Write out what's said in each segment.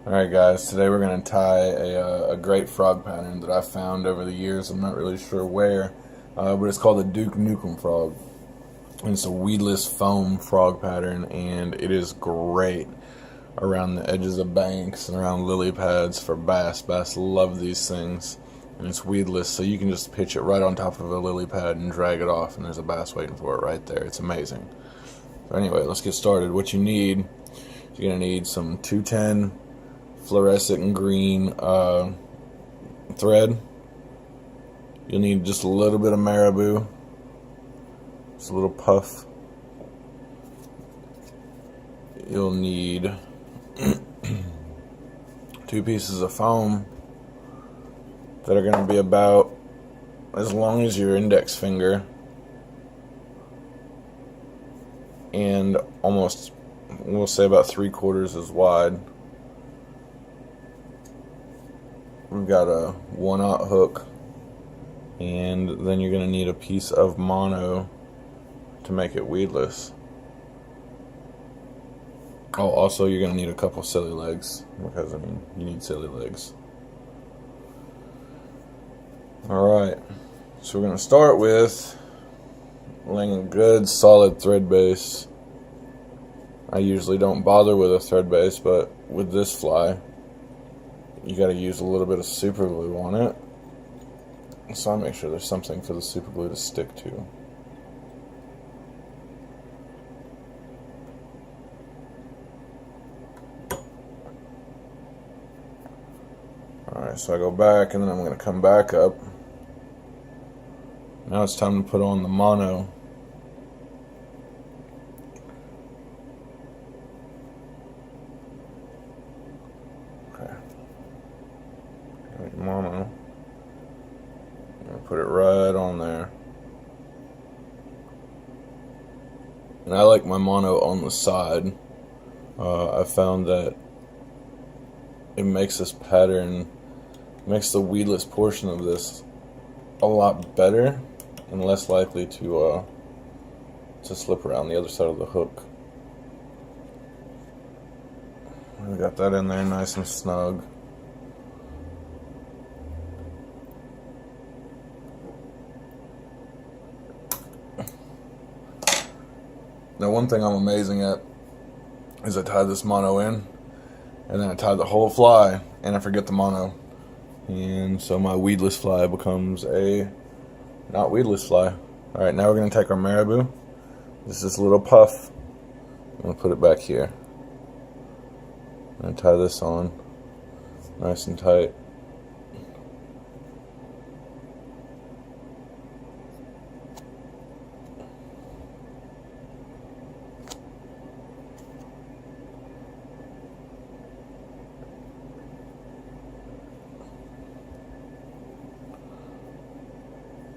Alright guys, today we're going to tie a great frog pattern that I found over the years. I'm not really sure where, but it's called the Duke Nukem frog. And it's a weedless foam frog pattern, and it is great around the edges of banks and around lily pads for bass. Bass love these things, and it's weedless, so you can just pitch it right on top of a lily pad and drag it off, and there's a bass waiting for it right there. It's amazing. So anyway, let's get started. What you need, you're going to need some 210 fluorescent green thread. You'll need just a little bit of marabou, just a little puff. You'll need 2 pieces of foam that are going to be about as long as your index finger and almost, we'll say, about 3/4 as wide. We've got a 1/0 hook, and then you're going to need a piece of mono to make it weedless. Oh, also you're going to need a couple silly legs, because I mean, you need silly legs. Alright, so we're going to start with laying a good solid thread base. I usually don't bother with a thread base, but with this fly you got to use a little bit of super glue on it, so I make sure there's something for the super glue to stick to. Alright, so I go back and then I'm going to come back up. Now it's time to put on the mono. Okay. Mono. I'm going to put it right on there. And I like my mono on the side. I found that it makes this pattern, makes the weedless portion of this a lot better and less likely to slip around the other side of the hook. We got that in there nice and snug. Now, one thing I'm amazing at is I tie this mono in, and then I tie the whole fly, and I forget the mono. And so my weedless fly becomes a not weedless fly. Alright, now we're going to take our marabou. This is this little puff. I'm going to put it back here. I'm going to tie this on nice and tight.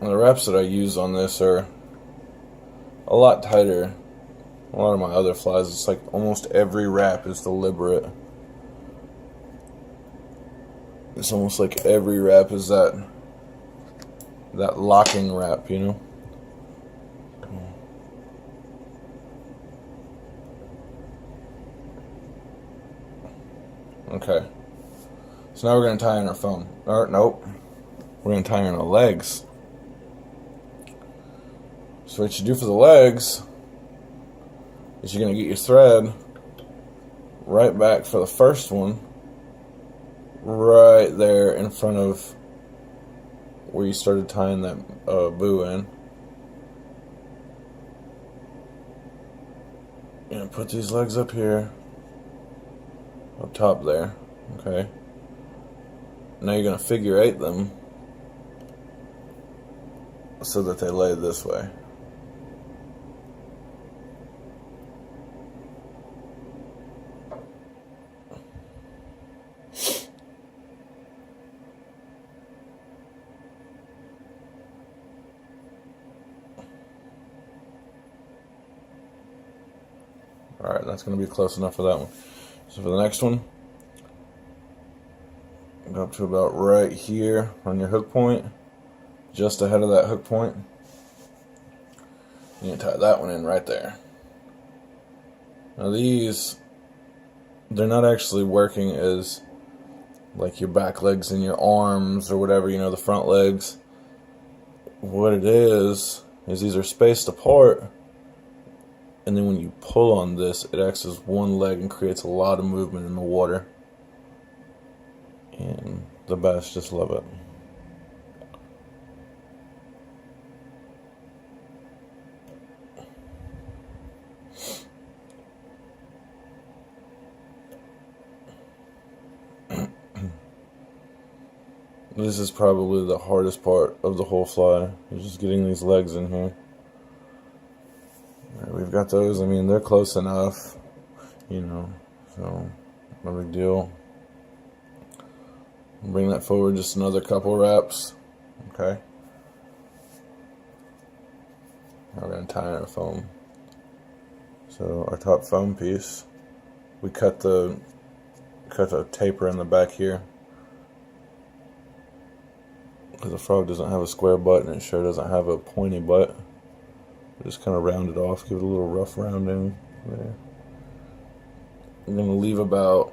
And the wraps that I use on this are a lot tighter. A lot of my other flies, it's like almost every wrap is deliberate. It's almost like every wrap is that locking wrap, you know? Okay. So now we're going to tie in our foam. Or, nope. We're going to tie in our legs. So what you do for the legs is you're going to get your thread right back for the first one, right there in front of where you started tying that boo in. You're going to put these legs up here, up top there, okay? Now you're going to figure 8 them so that they lay this way. Alright, that's going to be close enough for that one. So for the next one, go up to about right here on your hook point, just ahead of that hook point. You can tie that one in right there. Now these they're not actually working as like your back legs and your arms or whatever, the front legs. What it is these are spaced apart, and then when you pull on this, it acts as one leg and creates a lot of movement in the water. And the bass just love it. This is probably the hardest part of the whole fly, is just getting these legs in here. Right, we've got those. I mean, they're close enough, so no big deal. Bring that forward just another couple wraps. Okay. Now we're going to tie in our foam. So our top foam piece, we cut the taper in the back here, because the frog doesn't have a square butt and it sure doesn't have a pointy butt. We just kind of round it off, give it a little rough rounding there. I'm going to leave about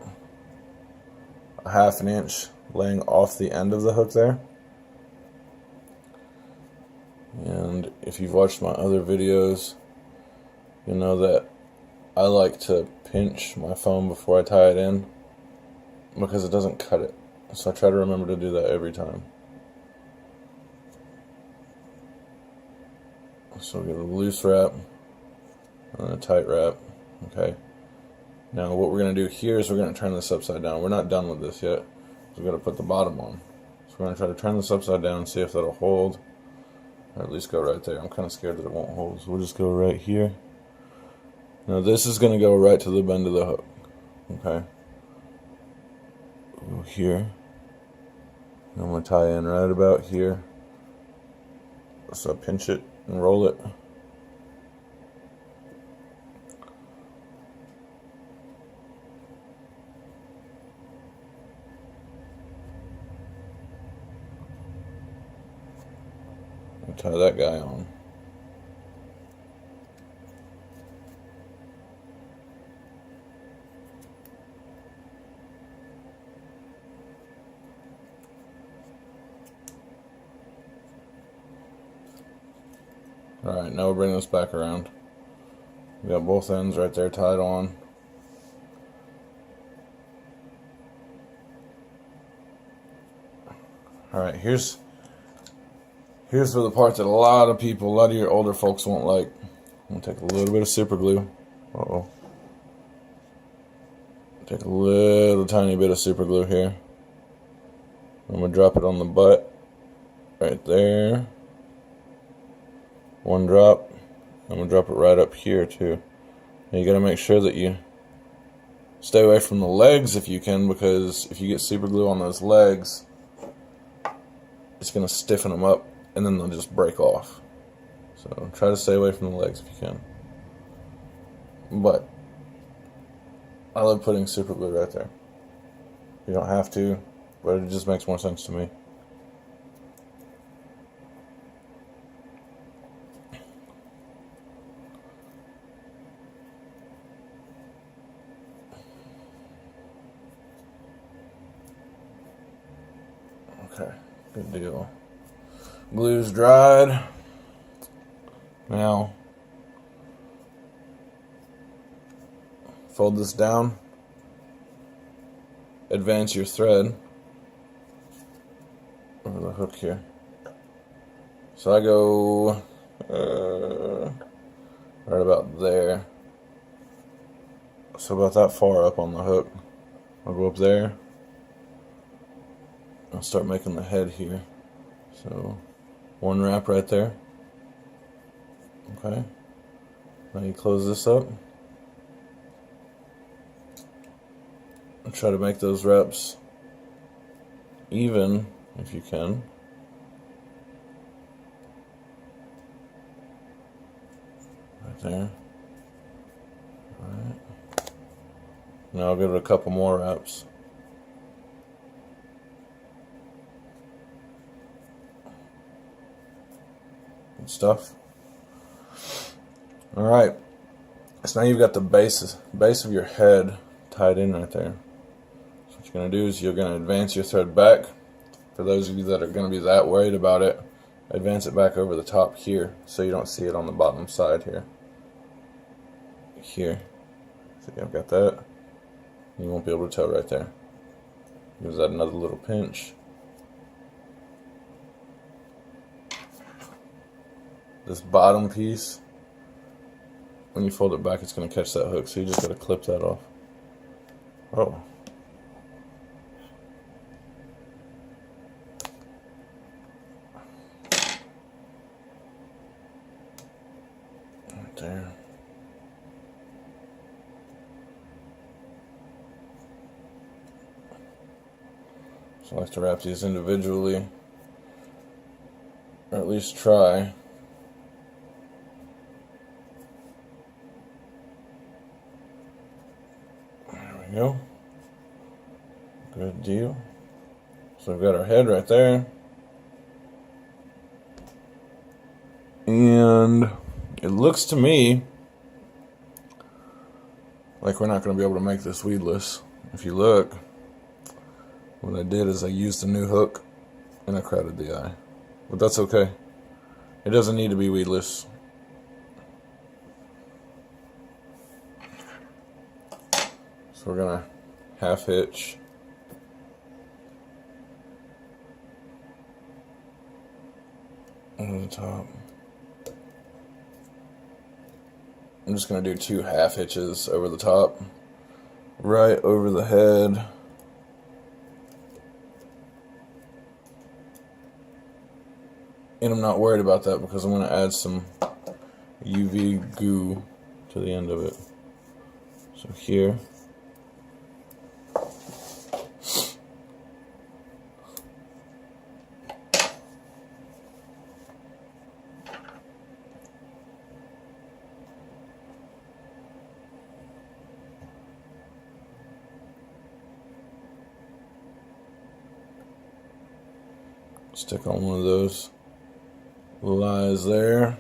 a ½ an inch laying off the end of the hook there. And if you've watched my other videos, you know that I like to pinch my foam before I tie it in, because it doesn't cut it. So I try to remember to do that every time. So we get a loose wrap and a tight wrap. Okay. Now what we're going to do here is we're going to turn this upside down. We're not done with this yet. So we're going to put the bottom on. So we're going to try to turn this upside down and see if that'll hold. Or at least go right there. I'm kind of scared that it won't hold. So we'll just go right here. Now this is going to go right to the bend of the hook. Okay. Go here. And I'm going to tie in right about here. So pinch it and roll it. And tie that guy on. Alright, now we'll bring this back around. We got both ends right there tied on. Alright, here's for the part that a lot of your older folks won't like. I'm going to take a little bit of super glue. Uh-oh. Take a little tiny bit of super glue here. I'm going to drop it on the butt. Right there. One drop. I'm going to drop it right up here too. And you got to make sure that you stay away from the legs if you can, because if you get super glue on those legs, it's going to stiffen them up and then they'll just break off. So try to stay away from the legs if you can. But I love putting super glue right there. You don't have to, but it just makes more sense to me. Okay, good deal. Glue's dried. Now, fold this down. Advance your thread over the hook here. So I go right about there. So about that far up on the hook. I'll go up there. I'll start making the head here. So one wrap right there. Okay. Now you close this up. And try to make those wraps even if you can. Right there. Alright. Now I'll give it a couple more wraps. Stuff. Alright, so now you've got the base of your head tied in right there. So what you're going to do is you're going to advance your thread back. For those of you that are going to be that worried about it, advance it back over the top here so you don't see it on the bottom side here. Here. See, I've got that. You won't be able to tell right there. Gives that another little pinch. This bottom piece, when you fold it back, it's going to catch that hook, so you just got to clip that off. Oh. Right there. So I like to wrap these individually, or at least try. There we go. Good deal. So we've got our head right there. And it looks to me like we're not going to be able to make this weedless. If you look, what I did is I used a new hook and I crowded the eye. But that's okay. It doesn't need to be weedless. So we're going to half hitch. Over the top. I'm just going to do 2 half hitches over the top. Right over the head. And I'm not worried about that because I'm going to add some UV goo to the end of it. So here. Stick on one of those little eyes there.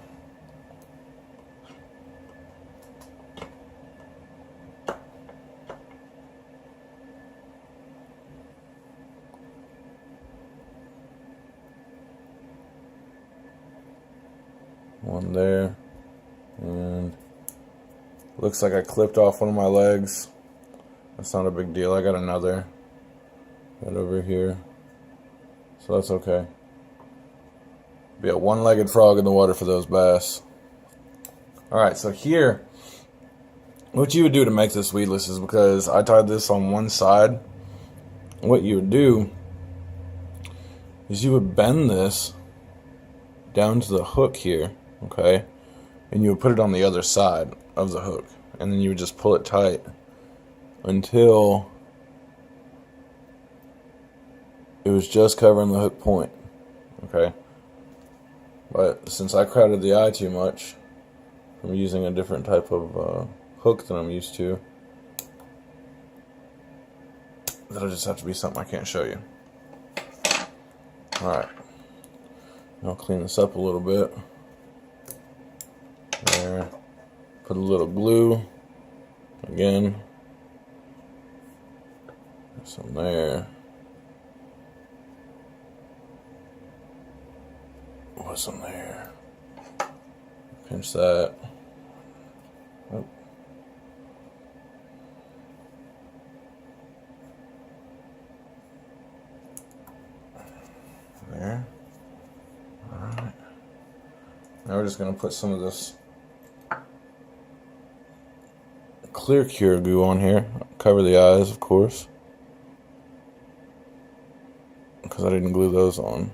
One there. And looks like I clipped off one of my legs. That's not a big deal. I got another right over here. So that's okay. Be a one-legged frog in the water for those bass. Alright, so here, what you would do to make this weedless is, because I tied this on one side, what you would do is you would bend this down to the hook here, okay? And you would put it on the other side of the hook. And then you would just pull it tight until it was just covering the hook point, okay? But since I crowded the eye too much, I'm using a different type of hook than I'm used to. That'll just have to be something I can't show you. Alright. I'll clean this up a little bit. There. Put a little glue. Again. Some there. What's in there? Pinch that. Oh. There. Alright. Now we're just going to put some of this clear cure goo on here. Cover the eyes, of course, because I didn't glue those on.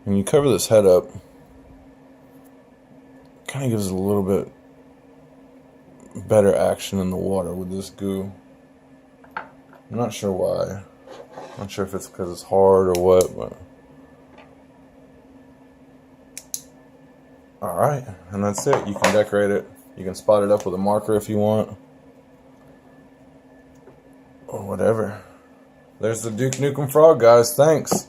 When you cover this head up, it kind of gives it a little bit better action in the water with this goo. I'm not sure why. I'm not sure if it's because it's hard or what, but... Alright, and that's it. You can decorate it. You can spot it up with a marker if you want. Or whatever. There's the Duke Nukem frog, guys. Thanks.